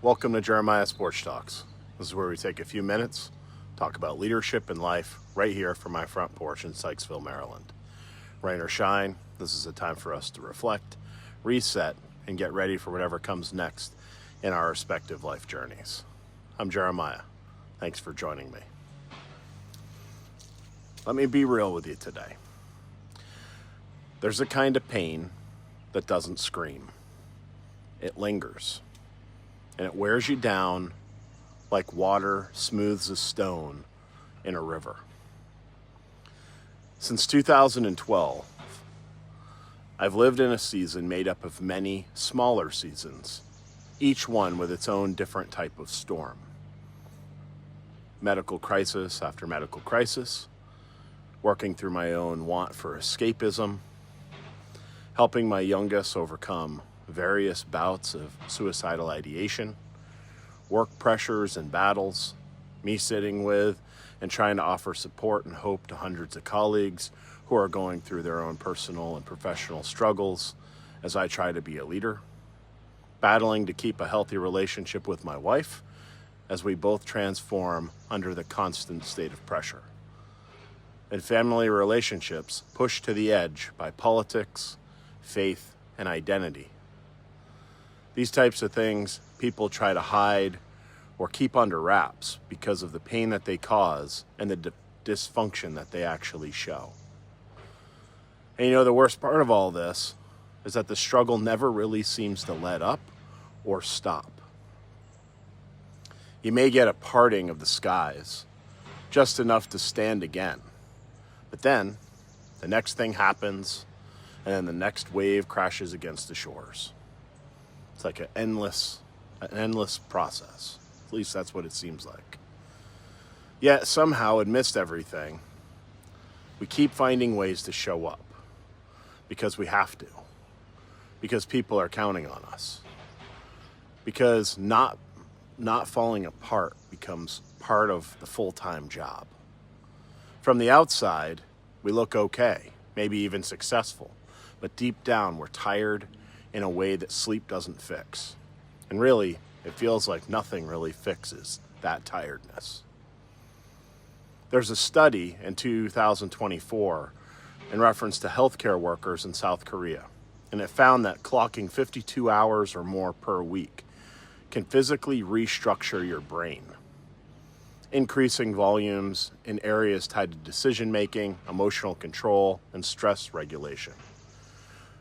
Welcome to Jeremiah's Porch Talks. This is where we take a few minutes, talk about leadership and life right here from my front porch in Sykesville, Maryland. Rain or shine, this is a time for us to reflect, reset, and get ready for whatever comes next in our respective life journeys. I'm Jeremiah. Thanks for joining me. Let me be real with you today. There's a kind of pain that doesn't scream. It lingers. And it wears you down like water smooths a stone in a river. Since 2012, I've lived in a season made up of many smaller seasons, each one with its own different type of storm. Medical crisis after medical crisis, working through my own want for escapism, helping my youngest overcome various bouts of suicidal ideation, work pressures and battles, me sitting with and trying to offer support and hope to hundreds of colleagues who are going through their own personal and professional struggles as I try to be a leader, battling to keep a healthy relationship with my wife as we both transform under the constant state of pressure, and family relationships pushed to the edge by politics, faith, and identity. These types of things people try to hide or keep under wraps because of the pain that they cause and the dysfunction that they actually show. And you know, the worst part of all this is that the struggle never really seems to let up or stop. You may get a parting of the skies, just enough to stand again. But then the next thing happens, and then the next wave crashes against the shores. It's like an endless process. At least that's what it seems like. Yet somehow, amidst everything, we keep finding ways to show up because we have to, because people are counting on us, because not falling apart becomes part of the full-time job. From the outside, we look okay, maybe even successful, but deep down we're tired in a way that sleep doesn't fix. And really, it feels like nothing really fixes that tiredness. There's a study in 2024 in reference to healthcare workers in South Korea, and it found that clocking 52 hours or more per week can physically restructure your brain, increasing volumes in areas tied to decision-making, emotional control, and stress regulation.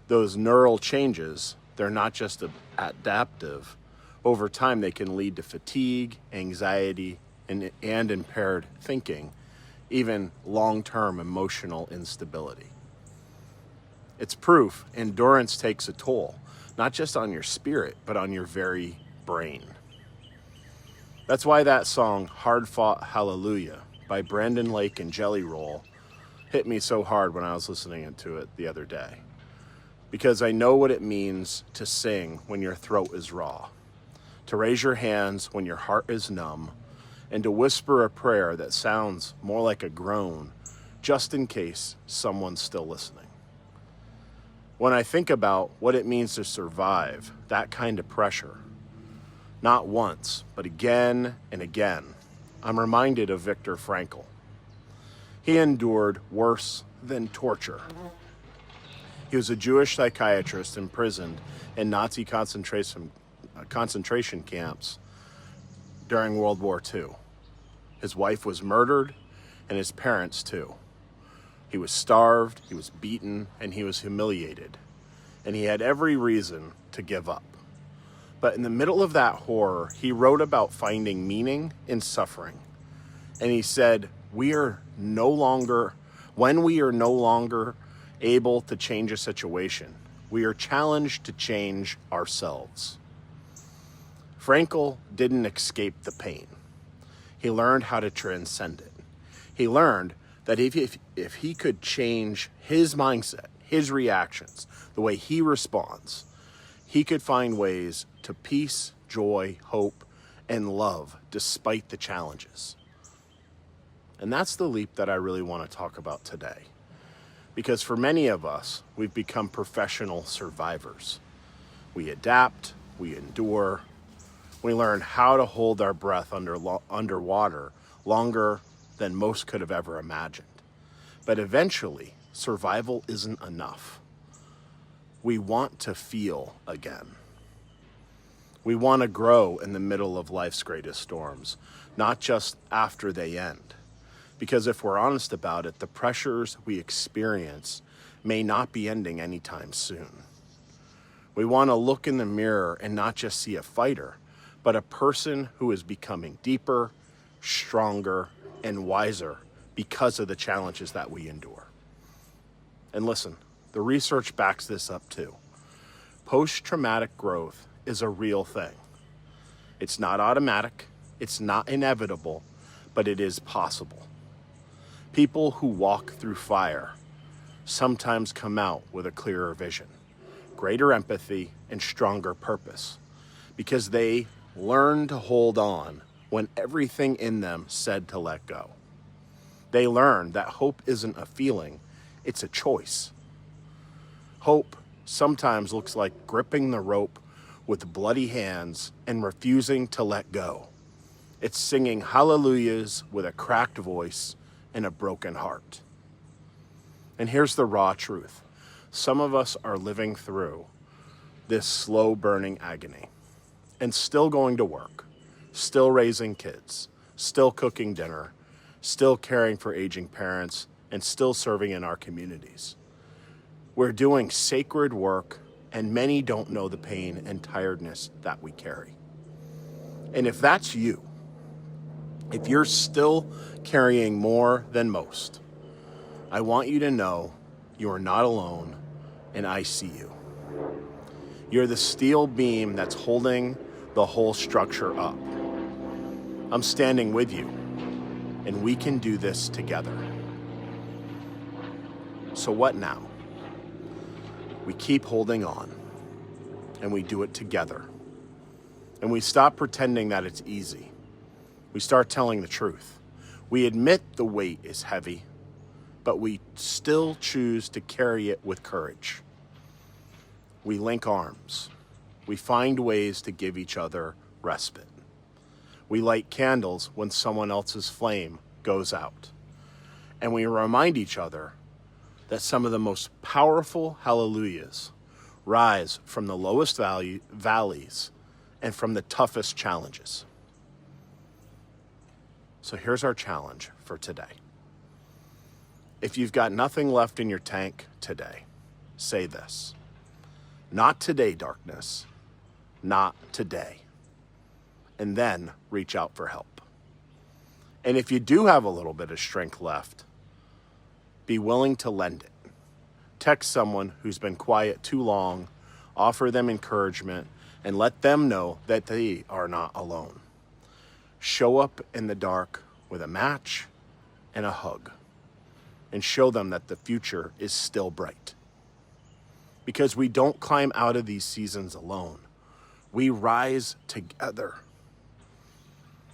Those neural changes, they're not just adaptive. Over time, they can lead to fatigue, anxiety, and impaired thinking, even long-term emotional instability. It's proof endurance takes a toll, not just on your spirit, but on your very brain. That's why that song, Hard Fought Hallelujah, by Brandon Lake and Jelly Roll, hit me so hard when I was listening to it the other day. Because I know what it means to sing when your throat is raw, to raise your hands when your heart is numb, and to whisper a prayer that sounds more like a groan, just in case someone's still listening. When I think about what it means to survive that kind of pressure, not once, but again and again, I'm reminded of Viktor Frankl. He endured worse than torture. He was a Jewish psychiatrist imprisoned in Nazi concentration camps during World War II. His wife was murdered, and his parents too. He was starved, he was beaten, and he was humiliated. And he had every reason to give up. But in the middle of that horror, he wrote about finding meaning in suffering. And he said, when we are no longer able to change a situation, we are challenged to change ourselves. Frankl didn't escape the pain. He learned how to transcend it. He learned that if he could change his mindset, his reactions, the way he responds, he could find ways to peace, joy, hope, and love despite the challenges. And that's the leap that I really want to talk about today. Because for many of us, we've become professional survivors. We adapt, we endure, We learn how to hold our breath underwater longer than most could have ever imagined. But eventually, survival isn't enough. We want to feel again. We want to grow in the middle of life's greatest storms, not just after they end. Because if we're honest about it, the pressures we experience may not be ending anytime soon. We want to look in the mirror and not just see a fighter, but a person who is becoming deeper, stronger, and wiser because of the challenges that we endure. And listen, the research backs this up too. Post-traumatic growth is a real thing. It's not automatic, it's not inevitable, but it is possible. People who walk through fire sometimes come out with a clearer vision, greater empathy, and stronger purpose, because they learn to hold on when everything in them said to let go. They learn that hope isn't a feeling, it's a choice. Hope sometimes looks like gripping the rope with bloody hands and refusing to let go. It's singing hallelujahs with a cracked voice and a broken heart. And here's the raw truth. Some of us are living through this slow burning agony and still going to work, still raising kids, still cooking dinner, still caring for aging parents, and still serving in our communities. We're doing sacred work, and many don't know the pain and tiredness that we carry. And if that's you, if you're still carrying more than most, I want you to know you are not alone, and I see you. You're the steel beam that's holding the whole structure up. I'm standing with you, and we can do this together. So what now? We keep holding on, and we do it together. And we stop pretending that it's easy. We start telling the truth. We admit the weight is heavy, but we still choose to carry it with courage. We link arms. We find ways to give each other respite. We light candles when someone else's flame goes out. And we remind each other that some of the most powerful hallelujahs rise from the lowest valleys and from the toughest challenges. So here's our challenge for today. If you've got nothing left in your tank today, say this: not today, darkness, not today. And then reach out for help. And if you do have a little bit of strength left, be willing to lend it. Text someone who's been quiet too long, offer them encouragement, and let them know that they are not alone. Show up in the dark with a match and a hug, and show them that the future is still bright. Because we don't climb out of these seasons alone. We rise together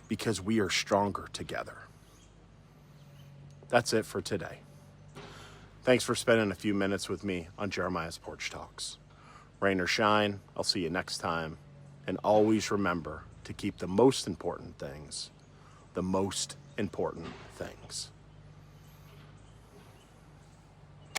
because we are stronger together. That's it for today. Thanks for spending a few minutes with me on Jeremiah's Porch Talks. Rain or shine, I'll see you next time. And always remember to keep the most important things.